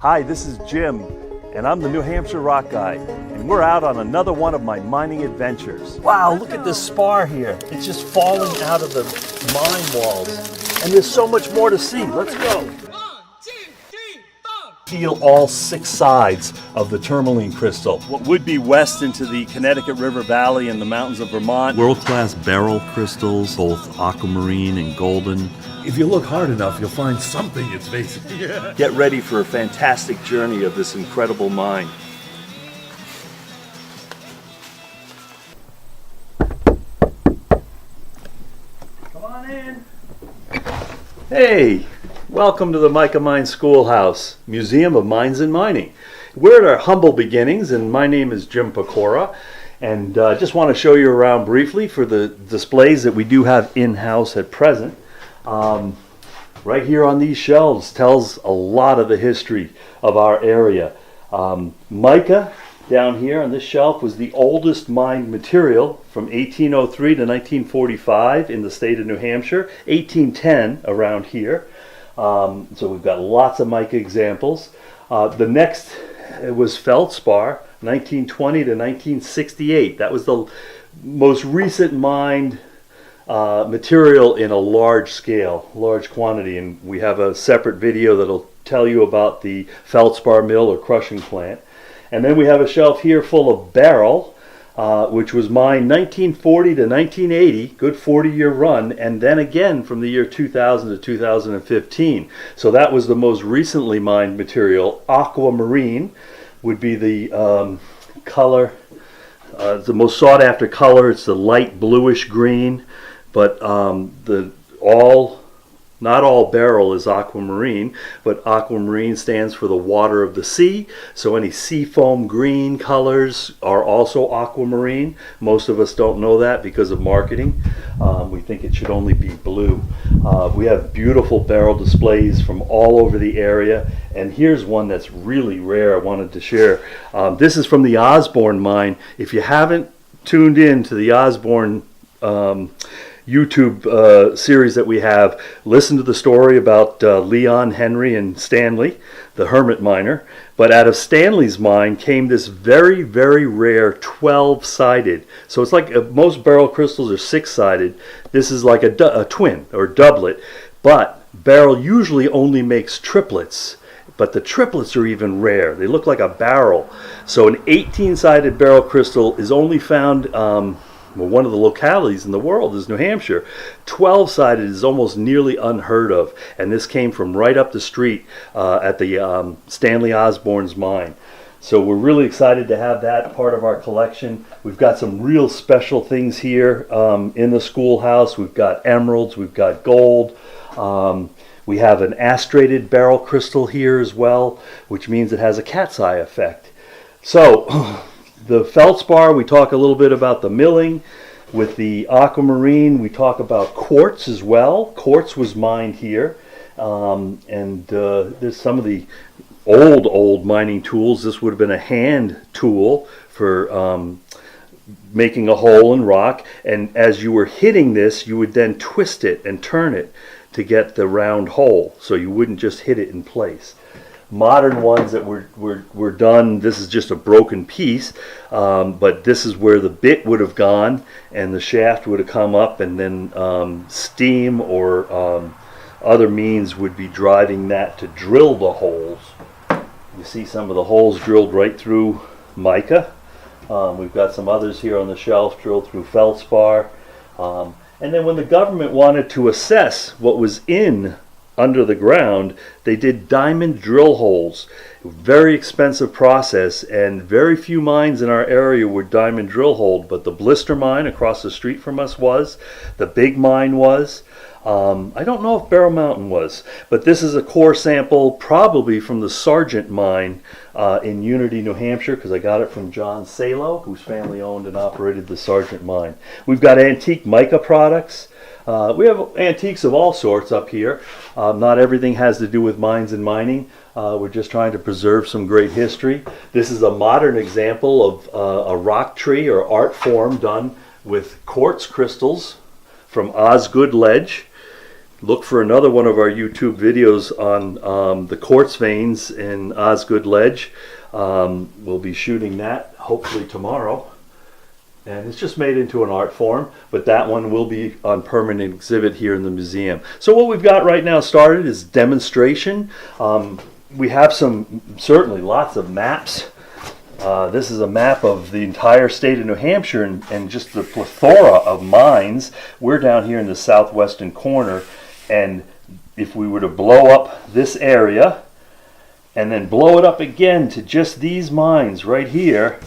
Hi, this is Jim, and I'm the New Hampshire Rock Guy, and we're out on another one of my mining adventures. Wow, look at this spar here. It's just falling out of the mine walls, and there's so much more to see. Let's go. 1, 2, 3, 4. Peel all 6 sides of the tourmaline crystal. What would be west into the Connecticut River Valley and the mountains of Vermont. World-class beryl crystals, both aquamarine and golden. If you look hard enough, you'll find something it's facing. Yeah. Get ready for a fantastic journey of this incredible mine. Come on in. Hey, welcome to the Mica Mine Schoolhouse, Museum of Mines and Mining. We're at our humble beginnings, and my name is Jim Pecora, and I just want to show you around briefly for the displays that we do have in-house at present. Right here on these shelves tells a lot of the history of our area. Mica down here on this shelf was the oldest mined material from 1803 to 1945 in the state of New Hampshire, 1810 around here. So we've got lots of mica examples. The next was feldspar, 1920 to 1968. That was the most recent mined material in a large scale, large quantity, and we have a separate video that'll tell you about the feldspar mill or crushing plant. And then we have a shelf here full of beryl, which was mined 1940 to 1980, good 40-year run, and then again from the year 2000 to 2015. So that was the most recently mined material. Aquamarine would be the color, the most sought after color. It's the light bluish green. But not all beryl is aquamarine, but aquamarine stands for the water of the sea. So any sea foam green colors are also aquamarine. Most of us don't know that because of marketing. We think it should only be blue. We have beautiful beryl displays from all over the area, and here's one that's really rare I wanted to share. This is from the Osborne mine. If you haven't tuned in to the Osborne YouTube series that we have, listen to the story about Leon, Henry, and Stanley, the hermit miner. But out of Stanley's mine came this very, very rare 12-sided. So it's like most beryl crystals are 6-sided. This is like a twin or doublet. But beryl usually only makes triplets. But the triplets are even rare. They look like a barrel. So an 18-sided beryl crystal is only found well, one of the localities in the world is New Hampshire. 12-sided is almost nearly unheard of, and this came from right up the street at the Stanley Osborne's mine. So we're really excited to have that part of our collection. We've got some real special things here in the schoolhouse. We've got emeralds, we've got gold. We have an astrated beryl crystal here as well, which means it has a cat's eye effect. So the feldspar, we talk a little bit about the milling. With the aquamarine, we talk about quartz as well. Quartz was mined here. There's some of the old mining tools. This would have been a hand tool for making a hole in rock. And as you were hitting this, you would then twist it and turn it to get the round hole. So you wouldn't just hit it in place. Modern ones that were done, this is just a broken piece, but this is where the bit would have gone and the shaft would have come up, and then steam or other means would be driving that to drill the holes. You see some of the holes drilled right through mica. We've got some others here on the shelf drilled through feldspar. And then when the government wanted to assess what was in under the ground, they did diamond drill holes. Very expensive process, and very few mines in our area were diamond drill holed, but the Blister mine across the street from us was. The Big Mine was. I don't know if Barrow Mountain was, but this is a core sample probably from the Sargent mine in Unity, New Hampshire, because I got it from John Salo, whose family owned and operated the Sargent mine. We've got antique mica products. We have antiques of all sorts up here. Not everything has to do with mines and mining. We're just trying to preserve some great history. This is a modern example of a rock tree or art form done with quartz crystals from Osgood Ledge. look for another one of our YouTube videos on the quartz veins in Osgood Ledge. We'll be shooting that hopefully tomorrow. And it's just made into an art form, but that one will be on permanent exhibit here in the museum. So what we've got right now started is demonstration. We have certainly lots of maps. This is a map of the entire state of New Hampshire and just the plethora of mines. We're down here in the southwestern corner, and if we were to blow up this area and then blow it up again to just these mines right here,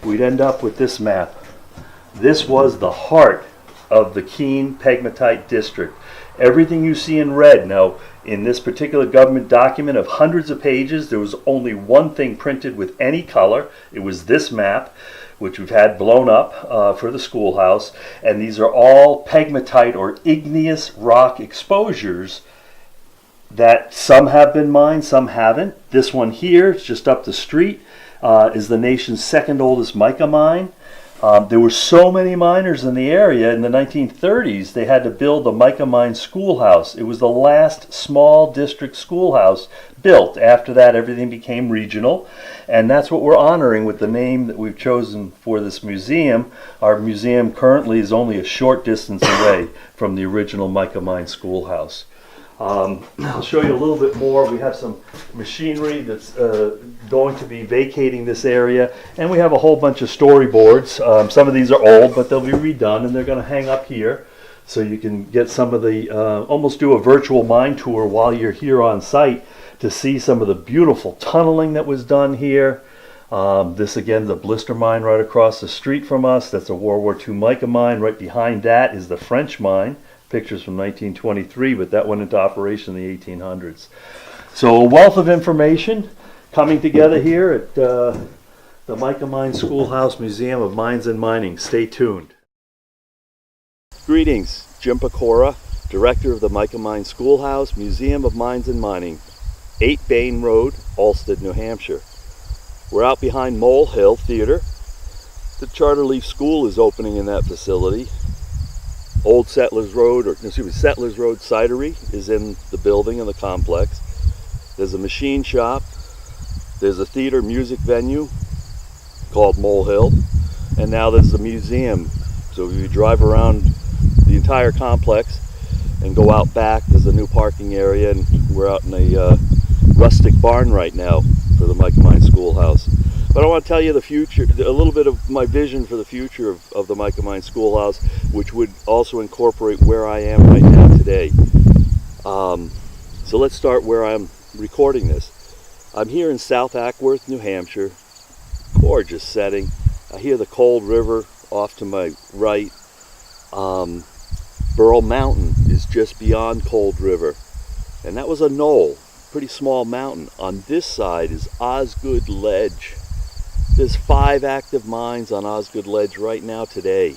we'd end up with this map. This was the heart of the Keene Pegmatite District. Everything you see in red. Now, in this particular government document of hundreds of pages, there was only one thing printed with any color. It was this map, which we've had blown up for the schoolhouse. And these are all pegmatite or igneous rock exposures that some have been mined, some haven't. This one here, it's just up the street, is the nation's second oldest mica mine. There were so many miners in the area in the 1930s, they had to build the Mica Mine Schoolhouse. It was the last small district schoolhouse built. After that, everything became regional, and that's what we're honoring with the name that we've chosen for this museum. Our museum currently is only a short distance away from the original Mica Mine Schoolhouse. I'll show you a little bit more. We have some machinery that's going to be vacating this area, and we have a whole bunch of storyboards. Some of these are old, but they'll be redone, and they're going to hang up here so you can get some of the, almost do a virtual mine tour while you're here on site to see some of the beautiful tunneling that was done here. This again, the blister mine right across the street from us. That's a World War II mica mine. Right behind that is the French mine. Pictures from 1923, but that went into operation in the 1800s. So a wealth of information coming together here at the Mica Mine Schoolhouse Museum of Mines and Mining. Stay tuned. Greetings, Jim Pecora, Director of the Mica Mine Schoolhouse Museum of Mines and Mining, 8 Bain Road, Alsted, New Hampshire. We're out behind Mole Hill Theater. The Charter Leaf School is opening in that facility. Old Settlers Road, Settlers Road Cidery is in the building in the complex. There's a machine shop. There's a theater music venue called Mole Hill. And now there's the museum. So if you drive around the entire complex and go out back, there's a new parking area, and we're out in a rustic barn right now for the Mica Mine Schoolhouse. But I want to tell you the future, a little bit of my vision for the future of the Mica Mine Schoolhouse, which would also incorporate where I am right now today. So let's start where I'm recording this. I'm here in South Ackworth, New Hampshire. Gorgeous setting. I hear the Cold River off to my right. Burl Mountain is just beyond Cold River. And that was a knoll, pretty small mountain. On this side is Osgood Ledge. There's 5 active mines on Osgood Ledge right now today.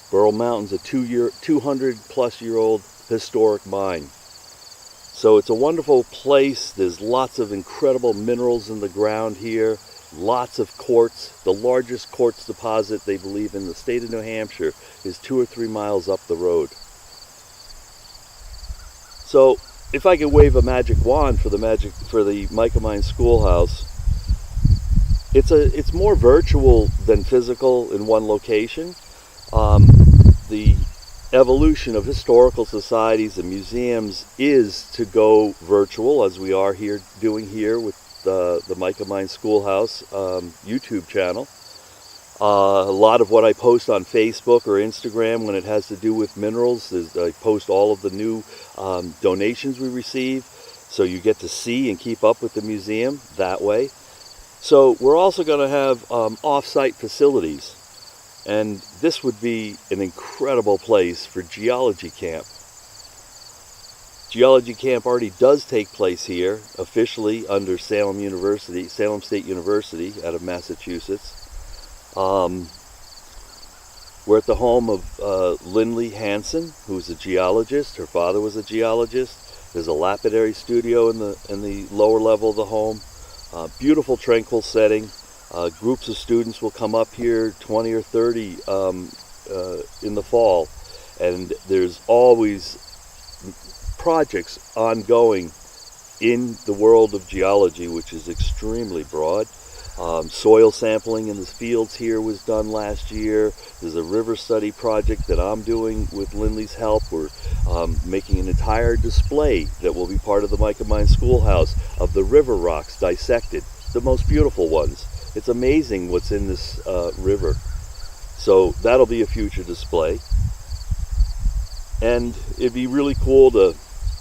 Burl Mountain's a 200-plus-year-old historic mine. So it's a wonderful place. There's lots of incredible minerals in the ground here. Lots of quartz. The largest quartz deposit, they believe, in the state of New Hampshire is 2 or 3 miles up the road. So if I could wave a magic wand for the Mica Mine Schoolhouse, it's more virtual than physical in one location. The evolution of historical societies and museums is to go virtual, as we are here doing here with the Mica Mine Schoolhouse YouTube channel. A lot of what I post on Facebook or Instagram when it has to do with minerals is I post all of the new donations we receive, so you get to see and keep up with the museum that way. So we're also going to have off-site facilities, and this would be an incredible place for geology camp. Geology camp already does take place here, officially under Salem State University out of Massachusetts. We're at the home of Lindley Hansen, who's a geologist. Her father was a geologist. There's a lapidary studio in the lower level of the home. Beautiful, tranquil setting. Groups of students will come up here, 20 or 30 in the fall, and there's always projects ongoing in the world of geology, which is extremely broad. Soil sampling in the fields here was done last year. There's a river study project that I'm doing with Lindley's help. We're making an entire display that will be part of the Mica Mine Schoolhouse of the river rocks dissected, the most beautiful ones. It's amazing what's in this river. So that'll be a future display. And it'd be really cool to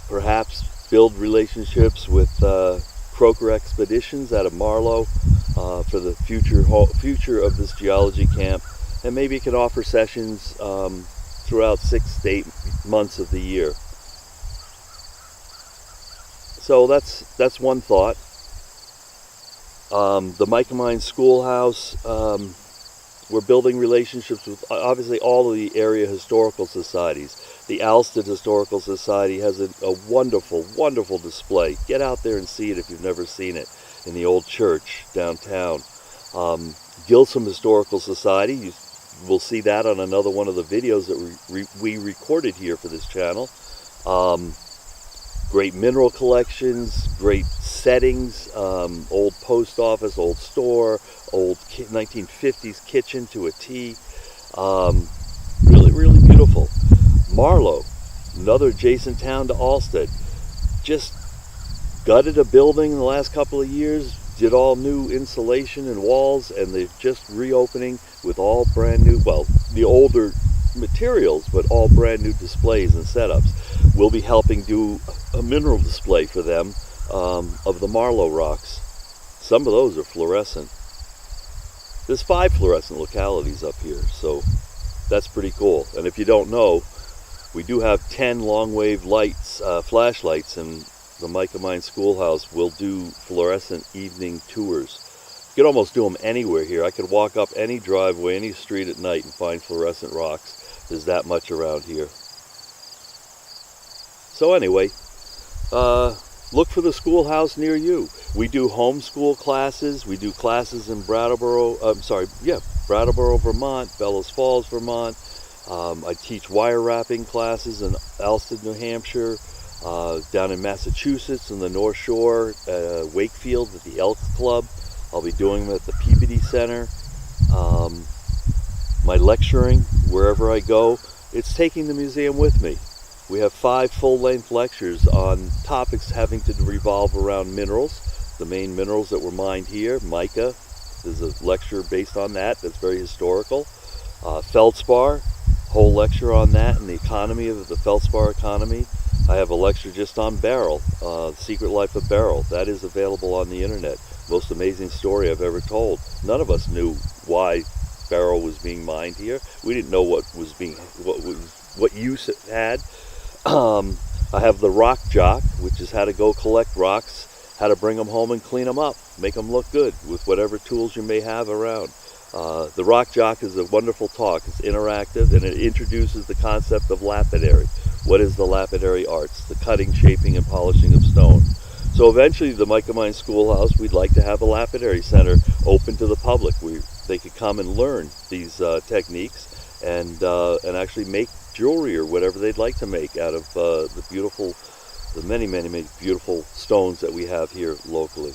perhaps build relationships with Croker Expeditions out of Marlow for the future of this geology camp, and maybe it can offer sessions throughout 6 to 8 months of the year. So that's one thought. The Mica Mine Schoolhouse, we're building relationships with obviously all of the area historical societies. The Alsted Historical Society has a wonderful, wonderful display. Get out there and see it if you've never seen it, in the old church downtown. Gilsum Historical Society, you will see that on another one of the videos that we recorded here for this channel. Great mineral collections, great settings, old post office, old store, old 1950s kitchen to a T. Really, really beautiful. Marlow, another adjacent town to Alsted, just gutted a building in the last couple of years, did all new insulation and walls, and they're just reopening with all brand new, well, the older materials, but all brand new displays and setups. We'll be helping do a mineral display for them of the Marlow rocks. Some of those are fluorescent. There's 5 fluorescent localities up here, so that's pretty cool. And if you don't know, we do have 10 long-wave lights, flashlights, in the Mica Mine Schoolhouse. We'll do fluorescent evening tours. You could almost do them anywhere here. I could walk up any driveway, any street at night and find fluorescent rocks. There's that much around here. So anyway, look for the schoolhouse near you. We do homeschool classes. We do classes in Brattleboro, Brattleboro, Vermont, Bellows Falls, Vermont. I teach wire wrapping classes in Alsted, New Hampshire, down in Massachusetts in the North Shore, Wakefield at the Elks Club. I'll be doing them at the Peabody Center. My lecturing, wherever I go, it's taking the museum with me. We have 5 full-length lectures on topics having to revolve around minerals, the main minerals that were mined here. Mica, there's a lecture based on that that's very historical. Feldspar, whole lecture on that and the economy of the Feldspar economy. I have a lecture just on beryl, The Secret Life of Beryl. That is available on the internet. Most amazing story I've ever told. None of us knew why beryl was being mined here. We didn't know what use it had. I have the rock jock, which is how to go collect rocks, how to bring them home and clean them up, make them look good with whatever tools you may have around. The rock jock is a wonderful talk. It's interactive and it introduces the concept of lapidary. What is the lapidary arts? The cutting, shaping, and polishing of stone. So eventually the Mica Mine Schoolhouse, we'd like to have a lapidary center open to the public. They could come and learn these techniques and actually make jewelry or whatever they'd like to make out of the many, many, many beautiful stones that we have here locally.